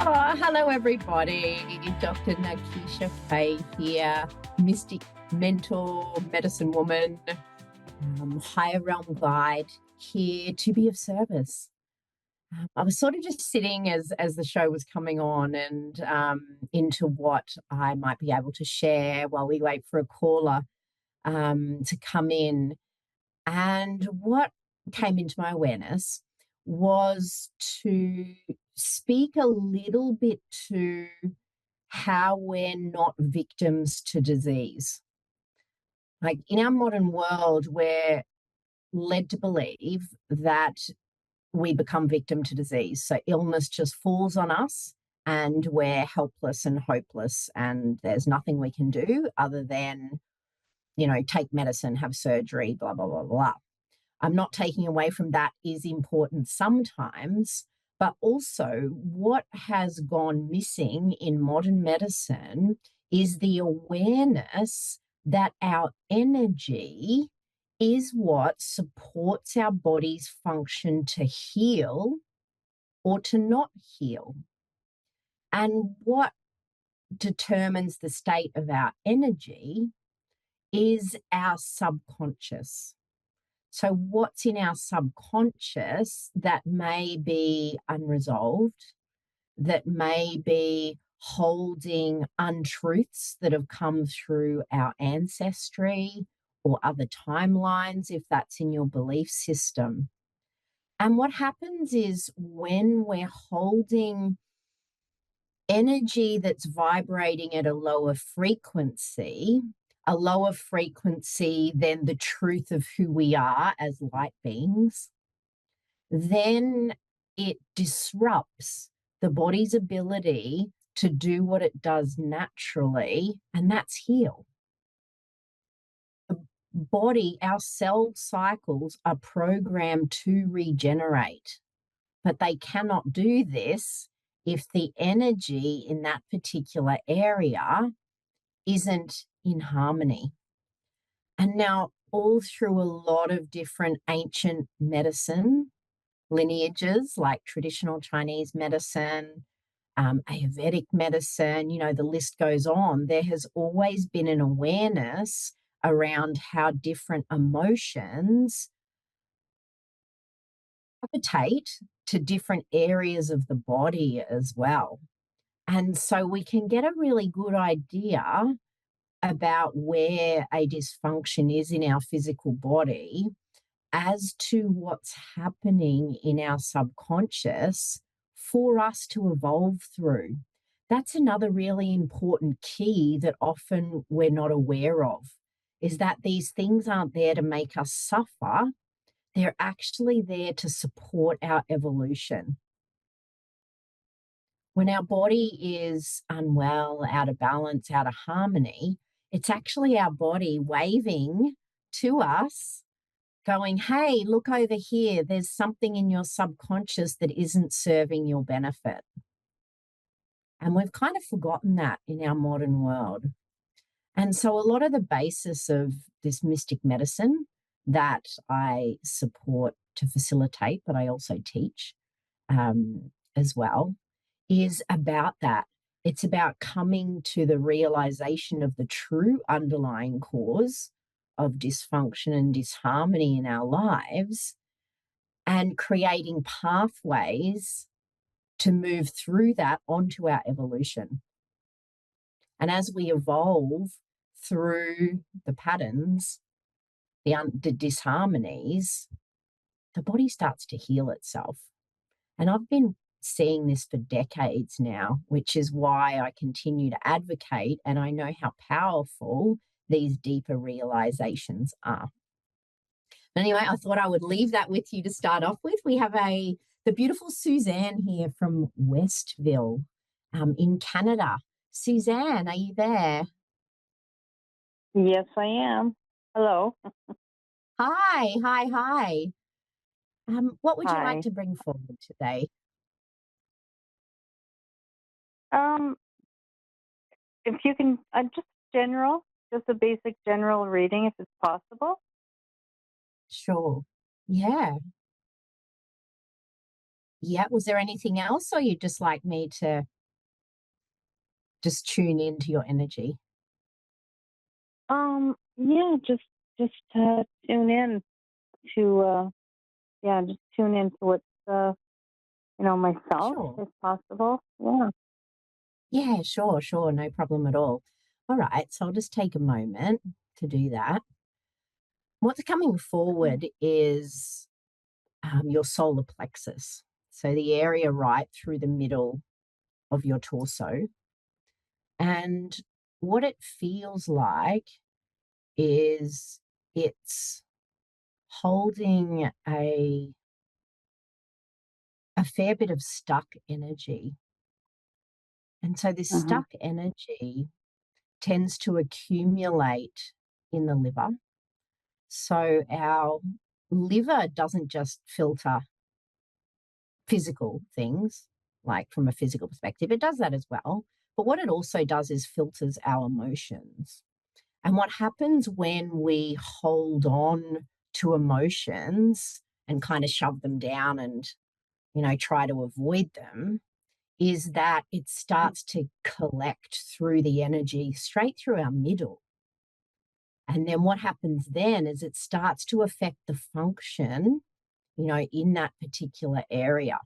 Oh, hello, everybody. Dr. Niikee'sha Fae here, mystic mentor, medicine woman, higher realm guide, here to be of service. I was sort of just sitting as the show was coming on and into what I might be able to share while we wait for a caller to come in. And what came into my awareness was to speak a little bit to how we're not victims to disease. Like in our modern world, we're led to believe that we become victim to disease. So illness just falls on us and we're helpless and hopeless, and there's nothing we can do other than, take medicine, have surgery, blah, blah, blah, blah. I'm not taking away from that is important sometimes, but also what has gone missing in modern medicine is the awareness that our energy is what supports our body's function to heal or to not heal. And what determines the state of our energy is our subconscious. So, what's in our subconscious that may be unresolved, that may be holding untruths that have come through our ancestry or other timelines, if that's in your belief system. And what happens is when we're holding energy that's vibrating at a lower frequency than the truth of who we are as light beings, then it disrupts the body's ability to do what it does naturally, and that's heal. The body, our cell cycles are programmed to regenerate, but they cannot do this if the energy in that particular area isn't in harmony. And now, all through a lot of different ancient medicine lineages, like traditional Chinese medicine, Ayurvedic medicine, the list goes on, there has always been an awareness around how different emotions gravitate to different areas of the body as well. And so we can get a really good idea about where a dysfunction is in our physical body as to what's happening in our subconscious for us to evolve through. That's another really important key that often we're not aware of, is that these things aren't there to make us suffer. They're actually there to support our evolution. When our body is unwell, out of balance, out of harmony, it's actually our body waving to us, going, hey, look over here. There's something in your subconscious that isn't serving your benefit. And we've kind of forgotten that in our modern world. And so a lot of the basis of this mystic medicine that I support to facilitate, but I also teach as well, is about that. It's about coming to the realization of the true underlying cause of dysfunction and disharmony in our lives and creating pathways to move through that onto our evolution. And as we evolve through the patterns, the disharmonies, the body starts to heal itself. And I've been seeing this for decades now, which is why I continue to advocate, and I know how powerful these deeper realizations are. Anyway, I thought I would leave that with you to start off with. We have the beautiful Suzanne here from Westville in Canada. Suzanne, are you there? Yes, I am. Hello. Hi, hi, hi. What would you like Hi. to bring forward today? Um, if you can, just a basic general reading, if it's possible. Sure. Yeah. Yeah, was there anything else, or you'd just like me to just tune into your energy? Yeah, just tune in to yeah, just tune into what's myself Sure. if possible. Yeah. Yeah, sure, sure, no problem at all. All right, so I'll just take a moment to do that. What's coming forward is your solar plexus. So the area right through the middle of your torso. And what it feels like is it's holding a fair bit of stuck energy. And so this Mhm. stuck energy tends to accumulate in the liver. So our liver doesn't just filter physical things, like from a physical perspective, it does that as well. But what it also does is filters our emotions. And what happens when we hold on to emotions and kind of shove them down and, try to avoid them is that it Mhm. starts to collect through the energy straight through our middle. And then what happens then is it starts to affect the function, in that particular area.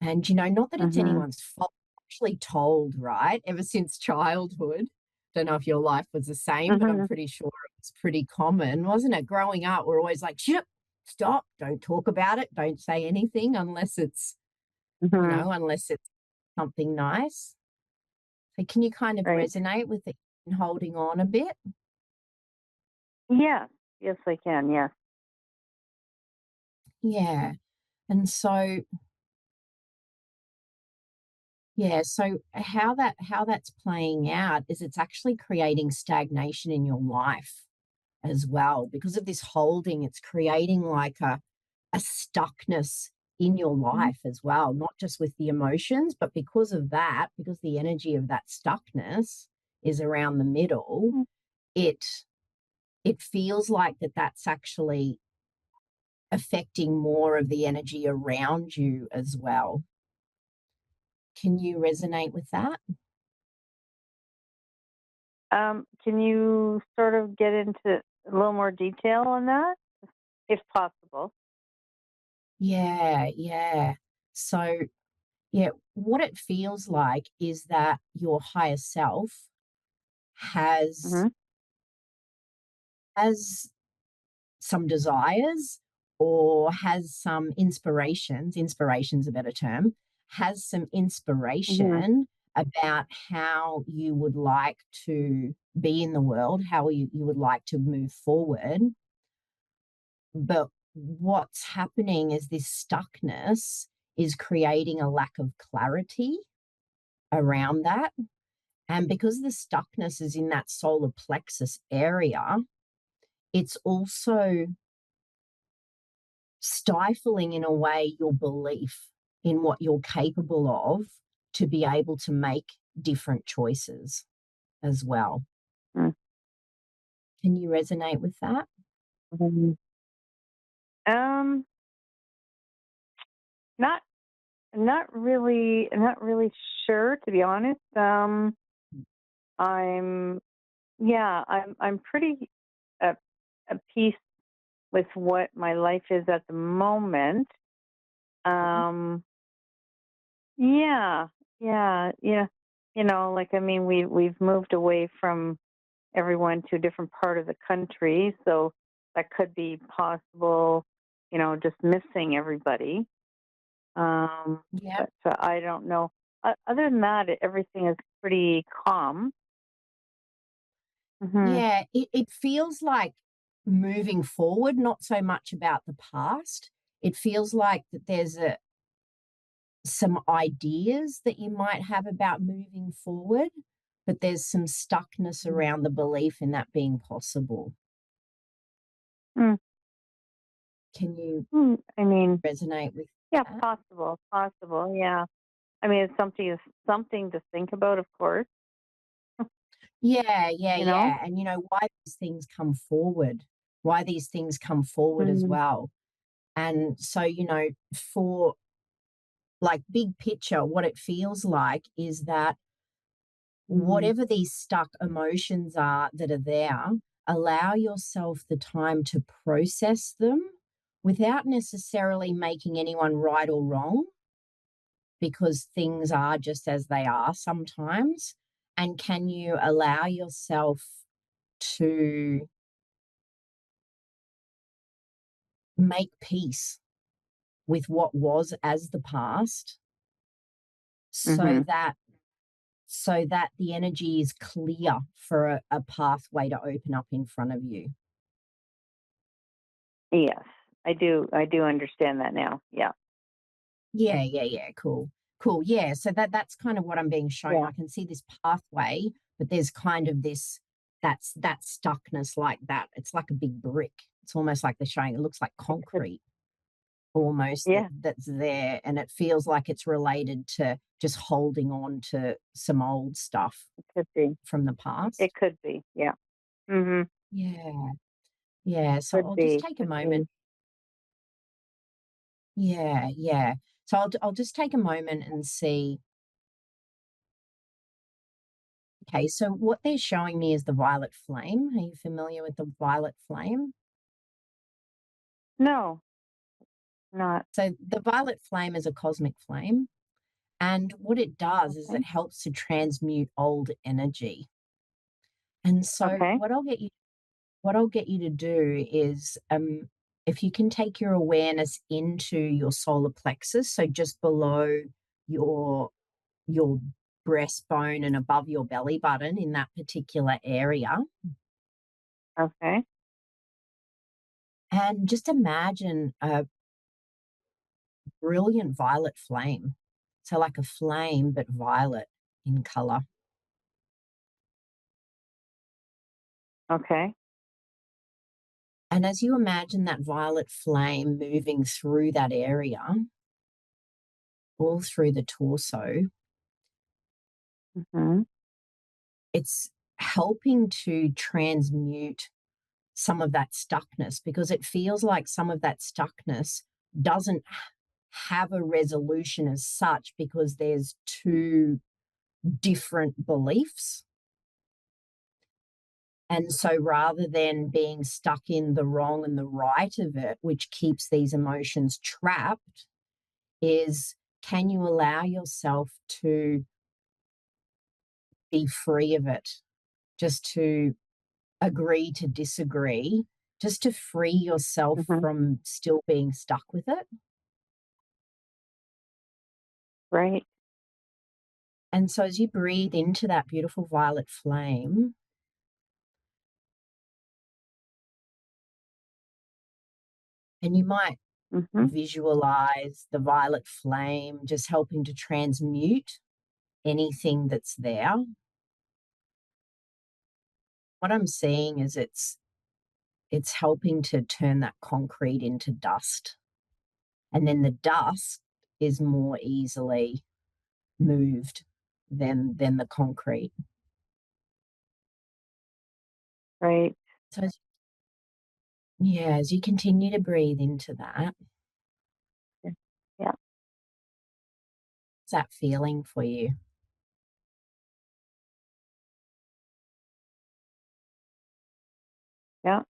And, not that it's Mhm. anyone's fault, actually told, right, ever since childhood. Don't know if your life was the same, but I'm Mhm. pretty sure it was pretty common, wasn't it? Growing up, we're always like, shit, stop, don't talk about it, don't say anything unless it's, Mhm. unless it's something nice. So can you kind of Right. resonate with it and holding on a bit? Yes. Yes, I can. Yes. Yeah. And so, yeah, so how that's playing out is it's actually creating stagnation in your life as well. Because of this holding, it's creating like a stuckness in your Mhm. life as well, not just with the emotions, but because of that, because the energy of that stuckness is around the middle, Mm. it it feels like that's actually affecting more of the energy around you as well. Can you resonate with that? Can you sort of get into a little more detail on that, if possible? Yeah, yeah. So, yeah, what it feels like is that your higher self has Mhm. has some desires or has some inspiration's a better term, has some Mhm. inspiration about how you would like to be in the world, how you would like to move forward. But what's happening is this stuckness is creating a lack of clarity around that. And because the stuckness is in that solar plexus area, it's also stifling in a way your belief in what you're capable of to be able to make different choices as well. Mm. Can you resonate with that? Mhm. Um, not not really sure, to be honest. I'm yeah, I'm pretty at at peace with what my life is at the moment. Mhm. Um, yeah, yeah, yeah. Like, I mean, we've moved away from everyone to a different part of the country, so that could be possible. Just missing everybody. Yeah. But I don't know. Other than that, everything is pretty calm. Hmm. Yeah. It feels like moving forward, not so much about the past. It feels like that there's some ideas that you might have about moving forward, but there's some stuckness around the belief in that being possible. Mm. Can you I mean, resonate with yeah, that? possible. Yeah. I mean, it's something to think about, of course. Yeah, yeah, You know. yeah. And why these things come forward, why these things come forward as Mm. well. And so, for like big picture, what it feels like is that Mm-hmm. whatever these stuck emotions are that are there, allow yourself the time to process them without necessarily making anyone right or wrong, because things are just as they are sometimes. And can you allow yourself to make peace with what was as the past, so Mm-hmm. that the energy is clear for a pathway to open up in front of you. Yes, I do. I do understand that now. Yeah. Yeah, yeah, yeah. Cool. Cool. Yeah. So that's kind of what I'm being shown. Yeah. I can see this pathway, but there's kind of this that's that stuckness like that. It's like a big brick. It's almost like they're showing it looks like It could. concrete almost Yeah. that's there. And it feels like it's related to just holding on to some old stuff It could be. from the past. It could be. Yeah. Mm-hmm. Yeah. Yeah. So Could I'll just be. take a Could moment. be. Yeah. Yeah. So I'll just take a moment and see. Okay, so what they're showing me is the violet flame. Are you familiar with the violet flame? No, not. So the violet flame is a cosmic flame, and what it does is Okay. it helps to transmute old energy. And so Okay. what I'll get you to do is if you can take your awareness into your solar plexus, so just below your your breastbone and above your belly button in that particular area, Okay. and just imagine a brilliant violet flame. So like a flame, but violet in color. Okay. And as you imagine that violet flame moving through that area, all through the torso, Mm-hmm. it's helping to transmute some of that stuckness, because it feels like some of that stuckness doesn't have a resolution as such, because there's two different beliefs. And so rather than being stuck in the wrong and the right of it, which keeps these emotions trapped, is can you allow yourself to be free of it, just to agree to disagree, just to free yourself Mm-hmm. from still being stuck with it? Right. And so as you breathe into that beautiful violet flame, and you might Mm-hmm. visualize the violet flame just helping to transmute anything that's there. What I'm seeing is it's helping to turn that concrete into dust. And then the dust is more easily moved than the concrete. Right. So as you continue to breathe into that, Yeah. Yeah. what's that feeling for you? Yeah.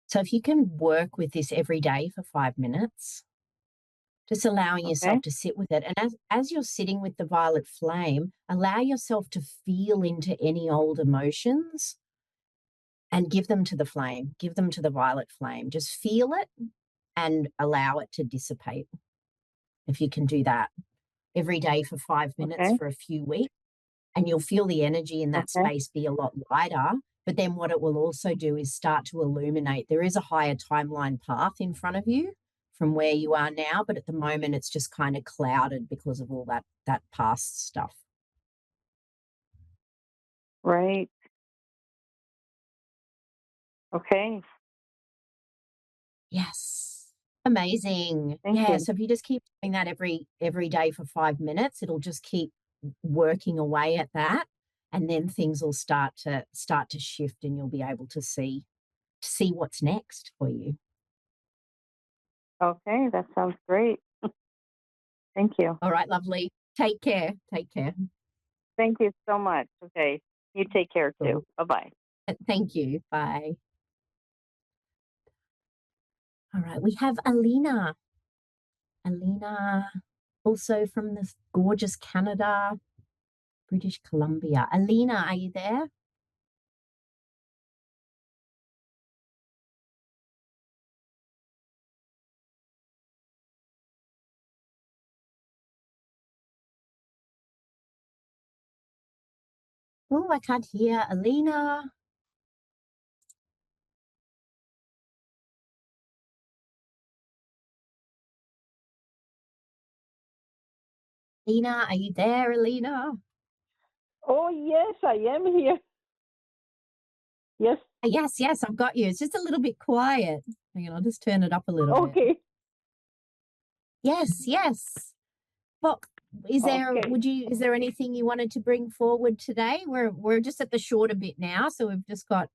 So if you can work with this every day for 5 minutes, just allowing Okay. yourself to sit with it. And as you're sitting with the violet flame, allow yourself to feel into any old emotions and give them to the flame, give them to the violet flame. Just feel it and allow it to dissipate. If you can do that every day for 5 minutes Okay. for a few weeks, and you'll feel the energy in that Okay. space be a lot lighter. But then what it will also do is start to illuminate. There is a higher timeline path in front of you from where you are now, but at the moment it's just kind of clouded because of all that past stuff. Right. Okay. Yes. Amazing. Thank Yeah. you. So if you just keep doing that every day for 5 minutes, it'll just keep working away at that. And then things will start to shift, and you'll be able to see what's next for you. Okay, that sounds great. Thank you. All right, lovely. Take care. Take care. Thank you so much. Okay. You take care too. Cool. Bye bye. Thank you. Bye. All right, we have Alina. Alina, also from this gorgeous Canada, British Columbia. Alina, are you there? Oh, I can't hear Alina. Alina, are you there, Alina? Oh, yes, I am here. Yes. Yes, yes, I've got you. It's just a little bit quiet. Hang on, I'll just turn it up a little bit. Okay. Yes, yes. Well, Okay. is there anything you wanted to bring forward today? We're just at the shorter bit now, so we've just got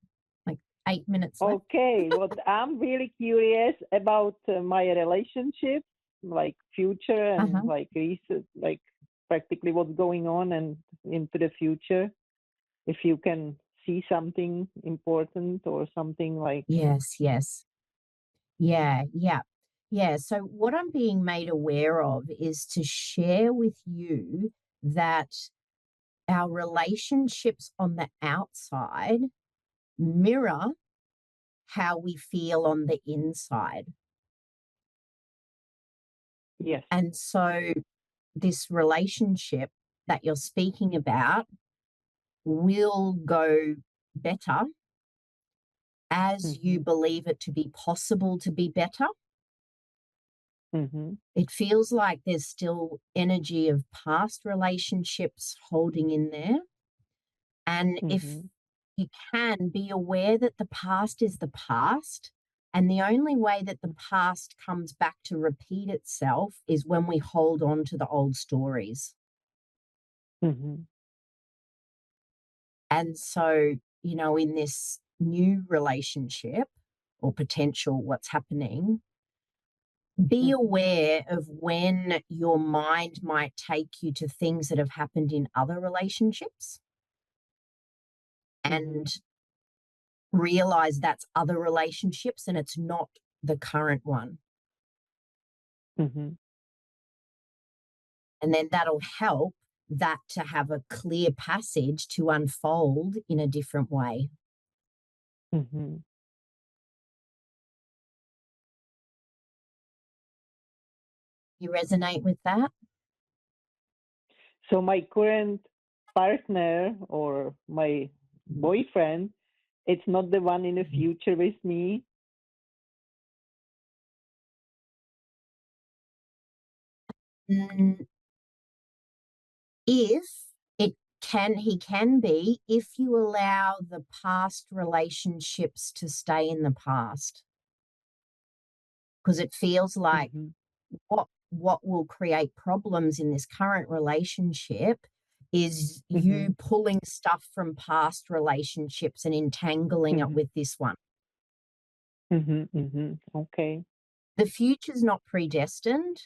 like 8 minutes left. Okay. What I'm really curious about my relationship, like future and like recent, like practically what's going on and into the future. If you can see something important or something like. Yes, yes. Yeah, yeah. Yeah. So, what I'm being made aware of is to share with you that our relationships on the outside mirror how we feel on the inside. Yes. And so, this relationship that you're speaking about will go better as you Mm-hmm. believe it to be possible to be better. Mm-hmm. It feels like there's still energy of past relationships holding in there. And if Mm-hmm. you can be aware that the past is the past, and the only way that the past comes back to repeat itself is when we hold on to the old stories. Mm-hmm. And so, in this new relationship or potential what's happening, be Mm-hmm. aware of when your mind might take you to things that have happened in other relationships Mm-hmm. and realize that's other relationships and it's not the current one. Mm-hmm. And then that'll help that to have a clear passage to unfold in a different way. Mm-hmm. You resonate with that? So my current partner or my boyfriend, it's not the one in the future with me. Mm, if he can be if you allow the past relationships to stay in the past, because it feels like Mm-hmm. what will create problems in this current relationship is Mm-hmm. you pulling stuff from past relationships and entangling it Mm-hmm. with this one. Mm-hmm. Mm-hmm. Okay. The future's not predestined.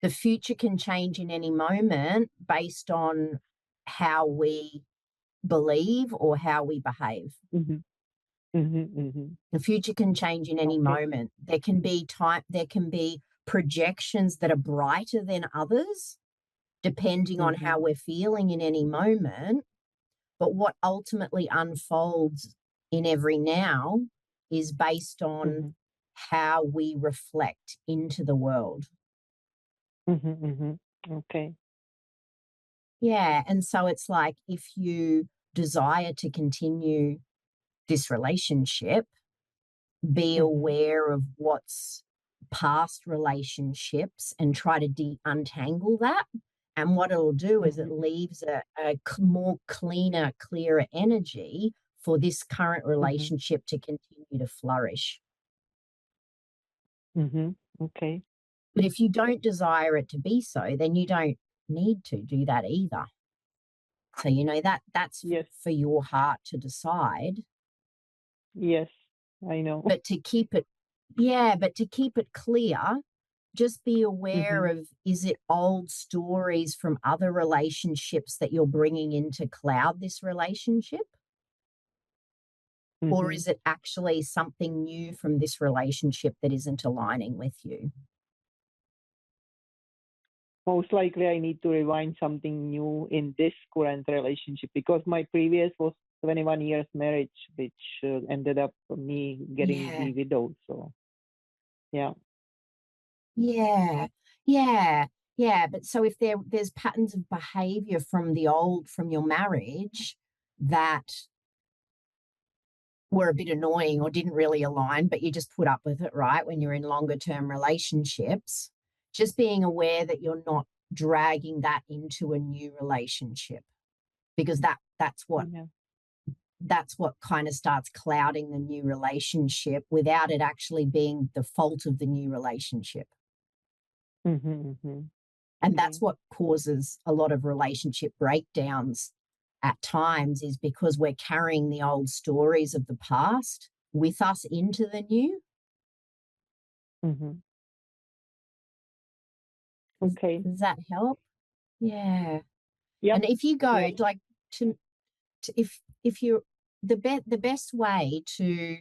The future can change in any moment based on how we believe or how we behave. Mm-hmm. Mm-hmm. Mm-hmm. The future can change in any Okay. moment. There can be projections that are brighter than others, depending on Mm-hmm. how we're feeling in any moment. But what ultimately unfolds in every now is based on Mm-hmm. how we reflect into the world. Mm-hmm. Mm-hmm. Okay. Yeah. And so it's like if you desire to continue this relationship, be Mm-hmm. aware of what's past relationships and try to untangle that. And what it'll do is it Mm-hmm. leaves a more cleaner, clearer energy for this current Mm-hmm. relationship to continue to flourish. Mm-hmm. Okay. But if you don't desire it to be so, then you don't need to do that either. So, that's Yes. for your heart to decide. Yes. I know. But to keep it, yeah, but to keep it clear, just be aware Mm-hmm. of, is it old stories from other relationships that you're bringing in to cloud this relationship? Or Mm-hmm. is it actually something new from this relationship that isn't aligning with you? Most likely, I need to rewind something new in this current relationship because my previous was 21 years marriage, which ended up me getting Yeah. the widow. So, yeah. Yeah. Yeah. Yeah. But so if there's patterns of behavior from your marriage that were a bit annoying or didn't really align, but you just put up with it, right? When you're in longer term relationships, just being aware that you're not dragging that into a new relationship, because Yeah. that's what kind of starts clouding the new relationship without it actually being the fault of the new relationship. Mm-hmm. Mm-hmm. And Okay. that's what causes a lot of relationship breakdowns at times, is because we're carrying the old stories of the past with us into the new. Mm-hmm. Does, Okay. does that help? Yeah. Yep. And if you go Yep. like to if you're the best way to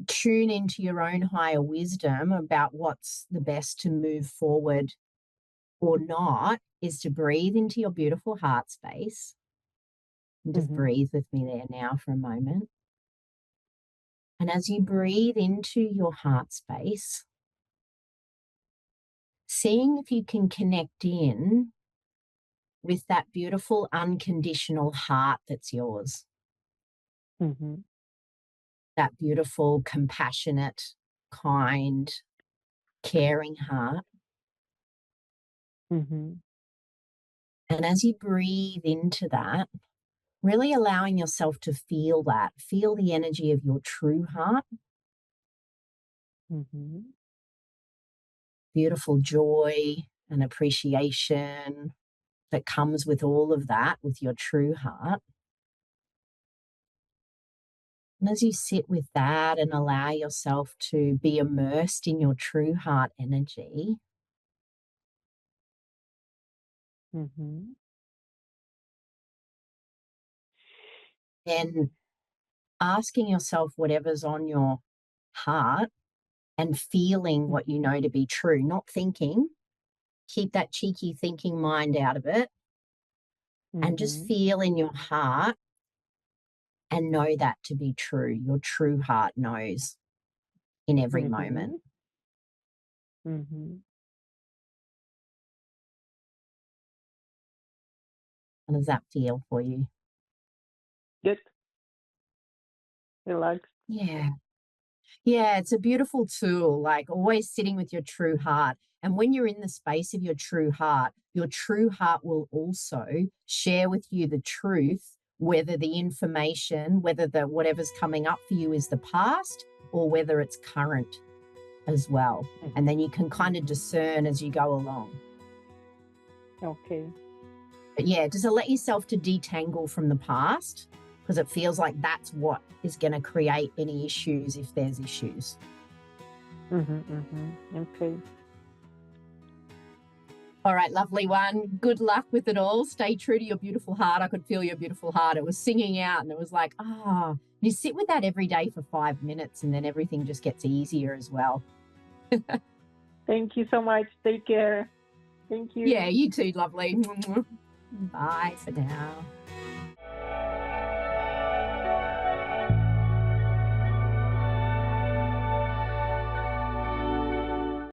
tune into your own higher wisdom about what's the best to move forward or not is to breathe into your beautiful heart space. And just Mm-hmm. breathe with me there now for a moment. And as you breathe into your heart space, seeing if you can connect in with that beautiful unconditional heart that's yours, Mm-hmm. that beautiful, compassionate, kind, caring heart. Mm-hmm. And as you breathe into that, really allowing yourself to feel that, feel the energy of your true heart, Mm-hmm. beautiful joy and appreciation that comes with all of that, with your true heart. And as you sit with that and allow yourself to be immersed in your true heart energy, Mm-hmm. then asking yourself whatever's on your heart and feeling what you know to be true, not thinking. Keep that cheeky thinking mind out of it and just Mm-hmm. feel in your heart and know that to be true. Your true heart knows in every moment. Mm-hmm. Mm-hmm. How does that feel for you? Good. Relax. Yeah. Yeah, it's a beautiful tool, like always sitting with your true heart. And when you're in the space of your true heart will also share with you the truth, whether the information, whether the whatever's coming up for you is the past or whether it's current as well. And then you can kind of Mm-hmm. discern as you go along. Okay. But yeah, just let yourself to detangle from the past, because it feels like that's what is going to create any issues if there's issues. Mm-hmm. Mm-hmm. Okay. All right, lovely one. Good luck with it all. Stay true to your beautiful heart. I could feel your beautiful heart. It was singing out and it was like, you sit with that every day for 5 minutes and then everything just gets easier as well. Thank you so much. Take care. Thank you. Yeah, you too, lovely. Bye for now.